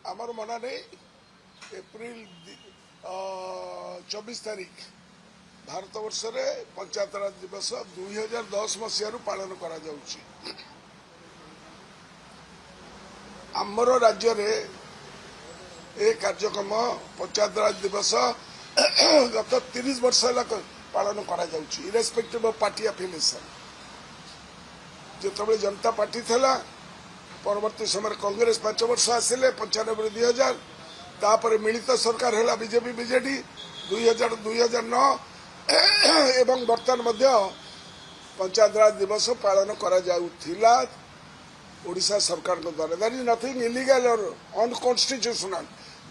आमर मना नहीं एप्रिल 24 तारीख भारत वर्ष रे पंचायत राज दिवस 2010 मसीह पालन करा जाउची। आमर राज्य रे ए कार्यक्रम पंचायत राज दिवस गत 30 वर्ष पालन करा जाउची इरेस्पेक्टिव ऑफ पार्टी अफिलिएशन। जिते जनता पार्टी थला परवर्ती समय कांग्रेस 5 वर्ष आसिले 95 2000 तापर मिलित सरकार है बीजेपी बीजेडी 2000 2009 एवं बर्तमान मध्य पंचायत राज दिवस पालन करा जाउथिला ओडिशा सरकार को द्वारा। दैट इज नथिंग इलीगल और unconstitutional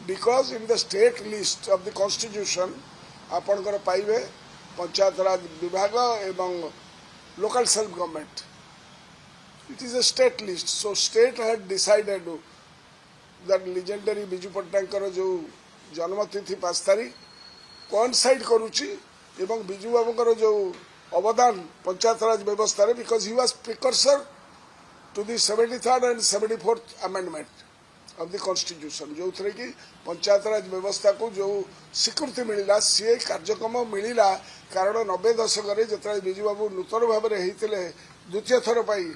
because in the state list of the constitution आपनकर पाइबे पंचायत राज विभाग एवं local self government. It is a state list. So state had decided that legendary Biju Patnaik जो जन्मतिथि 5 तारीख coincide करुची एवं बिजू बाबूर जो अवदान पंचायत राज व्यवस्था रे because he was precursor to the 73rd and 74th amendment of the constitution जो थे कि पंचायत राज व्यवस्था को जो स्वीकृति मिलला सी कार्यक्रम मिलला कारण 90 दशक जो बिजू बाबू नूतन भाव में द्वितीय थर पाई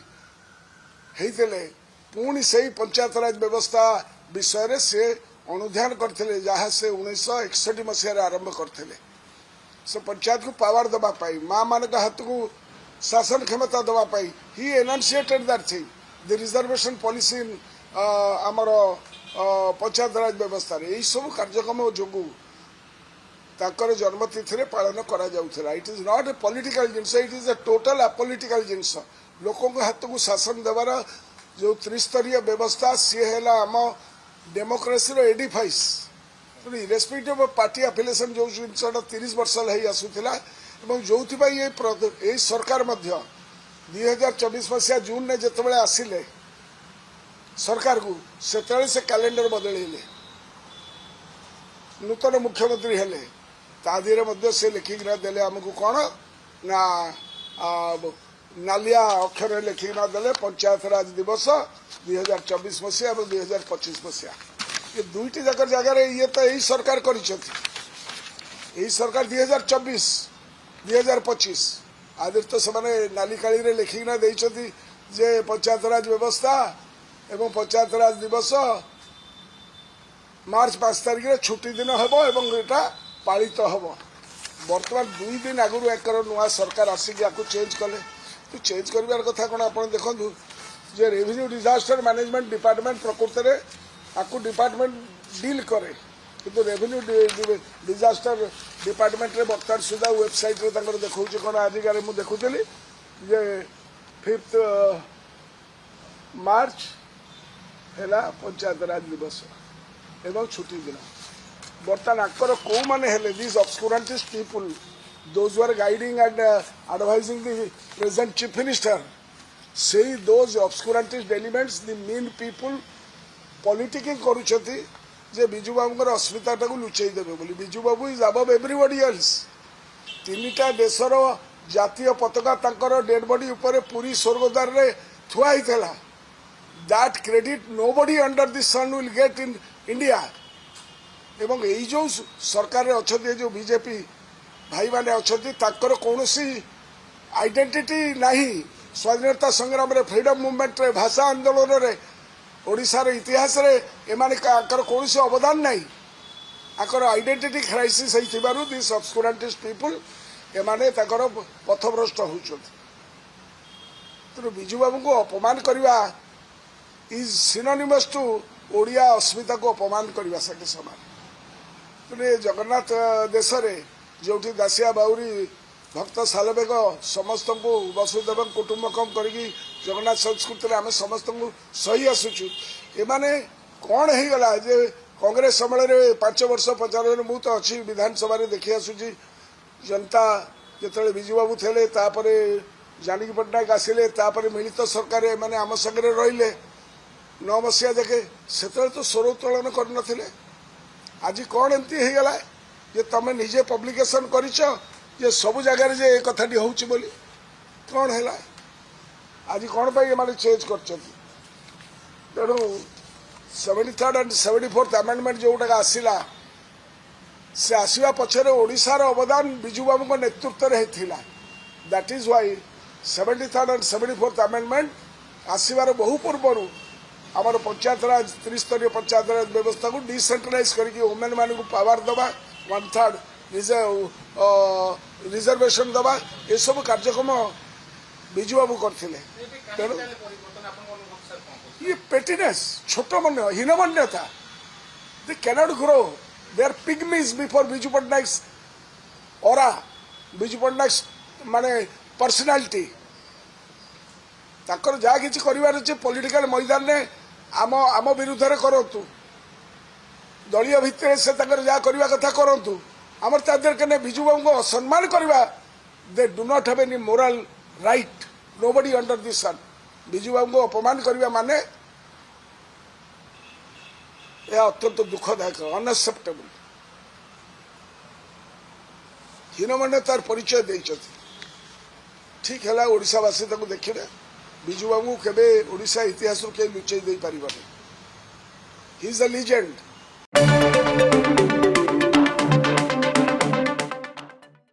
पुणी से पंचायत राज व्यवस्था विषय से अनुध्यान करते जहाँ से 1961 मसीह आरंभ करते से पंचायत को पावर दवाई माँ मान हाथ को शासन क्षमता दवाई ही enunciated that thing the reservation policy in आमर पंचायत राज व्यवस्था यही सब कार्यक्रम जो ताकर जन्मतिथि पालन करा जाउथला। It is not a political genius, it is a total apolitical genius. लोकों के हाथ को शासन देवार जो त्रिस्तरीय व्यवस्था सी है आम democracy edifice irrespective of party affiliation जो जिनसा 30 वर्ष आसूला जो ये सरकार 2024 मसीहा जून में जिते आसिले सरकार को से कैलेंडर बदलैले नूतन मुख्यमंत्री हेले तादीरे से लिखिक देले आमको कौन ना नालिया अक्षर लिखिक देले पंचायत राज दिवस 2024 मसीहा और 2025 मसीहा ये दुईटी जाकर जगह ये तो यही सरकार यही सरकार 2024 2025 आदि तो से नाली काली लिखिक जे पंचायत राज व्यवस्था एवं पंचायत राज दिवस मार्च 5 तारीख में छुट्टी दिन हम एवं पालित हम। बर्तमान 2 दिन आगु एक नुआ सरकार आसिक चेंज कले तो चेंज कर कथा कौन आप देखु जे रेवेन्यू डिजास्टर मैनेजमेंट डिपार्टमेंट प्रकृत में आपको डिपार्टमेंट डील करे किंतु रेवेन्यू डिजास्टर डिपार्टमेंट रे बर्तमान सुधा वेबसाइट रे देखा कौन आजिकार मुझे देखुली जे 5 मार्च है पंचायत राज दिवस एवं छुट्टी दिन। बर्तमान आकर कौ मैंने हेले this obscurantist people those were guiding and advising the present chief minister से those obscurantist elements the main people politicking करुछथि जे बिजू बाबूर अस्मिता को लुचई देबे बोली। Biju Babu is above everybody else. 3टा देशर जातीय पताका तांकर डेड बॉडी ऊपर पूरी स्वर्गद्वार रे थुआ हितला। That credit nobody under the sun will get in India. एवं यही जो सरकार अच्छा जो बीजेपी भाई माने अच्छा कौन आइडेंटिटी नहीं स्वाधीनता संग्राम रे फ्रीडम मूवमेंट रे भाषा आंदोलन रे ओडिशार इतिहास रे एमाने कौन अवदान नहीं आकर identity crisis होइथिबारु this obscurantist people एमाने ताकर पथभ्रष्ट होउछथि। तो बिजू बाबू को अपमान करवा इज सिनोनिमस टू ओडिया अस्मिता को अपमान करने सके समान। तो जगन्नाथ देश में जो दासिया बाउरी भक्त सालबेग समस्त को वसुदेव कुटुंबकम करी जगन्नाथ संस्कृति आम समस्त को सही आसुचु एमाने कौन हो गला जे कांग्रेस समय 5 वर्ष 50 मु तो अच्छी विधानसभा देखी आसुची जनता जो बिजू बाबू थे जानकी पट्टनायक आसिले मिलित सरकार एमाने आम संगे रहिले 9 मसीहा देखे से तो स्वर उत्तोलन कर आज कौन एमती हो गला जे तुम निजे पब्लिकेशन कर सब जगह जे कथाटी होची बोली कौन है आज कौन पाई चेंज कर तेणु 73rd and 74th amendment जोटा आसला से आसवा पछरे ओडिशार अवदान बिजू बाबू नेतृत्व में होता that is why 73rd and 74th amendment आसवार बहु पूर्वर आमर पंचायत राज त्रिस्तरीय पंचायत राज व्यवस्था को डिसेंट्रलाइज करके वुमेन मान को पावर दबा 1/3 रिजर्वेशन दबा ये सब कार्यक्रम बिजू बाबू करते तेणु ये पेटिनेस छोट मन हीनमन्य था they cannot grow they are pygmies before Biju Patnaik ओरा बिजू पट्टनायक माने पर्सनालिटी ताकर जहाँ किसी करार अच्छे पॉलिटिकल मैदान में आम आम विरुद्ध में करतु दलीय भितर से जहाँ करवा कथा करतु आमर तादेर बिजू बाबू को असम्मान करवा they do not have any moral right nobody under this sun Biju Babu को अपमान करवा माने यह अत्यंत दुखदायक अनएक्सेप्टेबल हीनमन्य तार परिचय देते ठीक है ओडिशावासी देखिले बिजू बाबू केबे ओडिशा इतिहास के लुचई दे पारिबनी ही इज अ लीजेंड